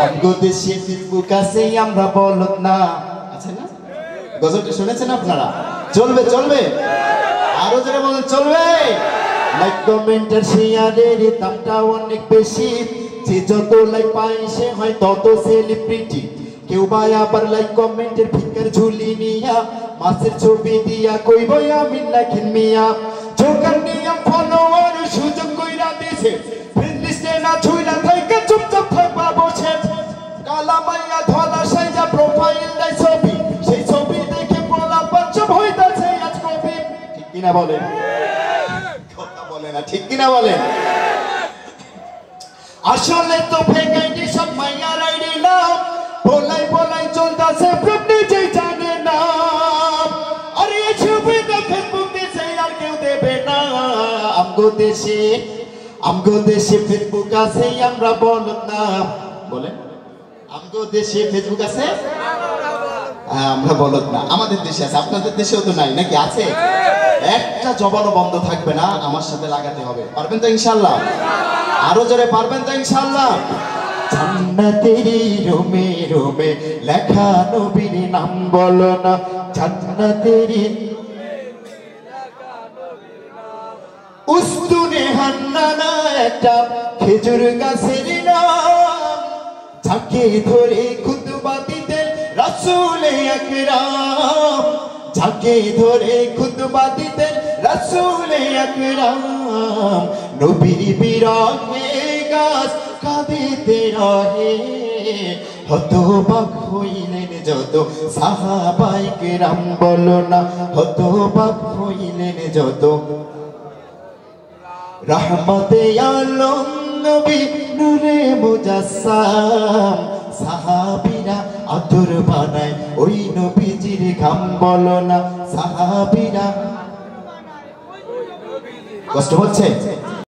আমগো দেশে ফেসবুক আছে আমরা বলদ না, আছে না? গজলটা শুনেছেন আপনারা? চলবে চলবে, আরো জোরে বলেন চলবে। লাইক কমেন্টের শেয়ারের দামটা অনেক বেশি, যে যত লাইক পায় সে হয় তত সেলিব্রিটি। কেউ বা আবার লাইক কমেন্টের ভিকার ঝুলি নিয়া মাছের ছবি দিয়া কইব আমি লাখিন মিয়া। জোকার নিয়া ফলোয়ার সুযোগ কইরা দিছে, ফ্রেন্ড লিস্টে না ছুইলা থাইকা চুপচাপ থাকবা বসে। কালা মাইয়া ধলা সাইজা প্রোফাইল দেয় ছবি, সেই ছবি দেখে পোলা বাচ্চা হইতাছে আজ কবি। ঠিক কিনা বলেন? কথা বলে না, ঠিক কিনা বলেন? আসলে তো ফেক আইডি সব মাইয়ার আইডি না, বলাই বলাই চলতাছে প্রেম নিজেই জানে না। আরে এই ছবিটা ফেসবুক দিছে আর কেউ দেবে না। আমগো দেশে ফেসবুক আছে আমরা বলদ না। বলেন আমগো দেশে ফেসবুক আছে, আমরা বলদ না। আমাদের দেশে আছে, আপনাদের দেশেও তো নাই নাকি? আছে? একটা জবানও বন্ধ থাকবে না, আমার সাথে লাগাতে হবে। পারবেন তো ইনশাআল্লাহ? আরো জোরে পারবেন তো ইনশাআল্লাহ? জান্নাতেরই রোমে রোমে লেখা নবীর নাম বলো না, জান্নাতেরই উস্তুনে হান্নানা একটা খেজুর গাছের নাম, যাকে ধরে খুতবা দিতেন রাসূলে আকরাম, যাকে ধরে খুতবা দিতেন রাসূলে আকরাম। নবীর বিরহে গাছ কাঁদিতে রহে, হতবাক হইলেন যত সাহাবায়ে কেরাম বলো না, হতবাক হইলেন যত। রহমতে আলম নবী নূরে মুজাসসাম, সাহাবীরা আতর বানায় ওই নবীজির ঘাম বলো না, সাহাবীরা। কষ্ট হচ্ছে?